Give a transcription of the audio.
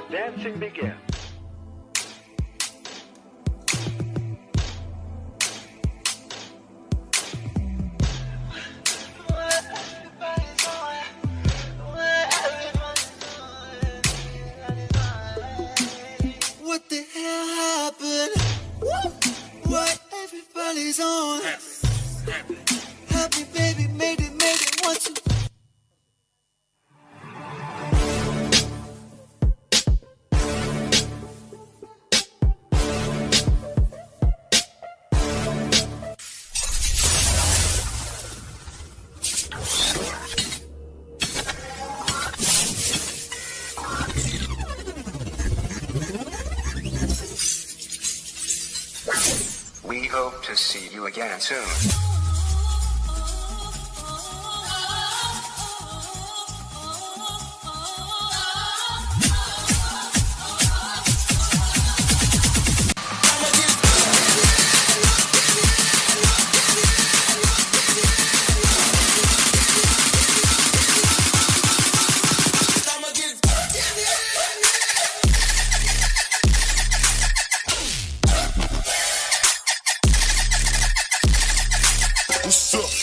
dancing begins. What the hell happened? What everybody's on? Happy baby, made it, 1, 2. We hope to see you again soon. What's up?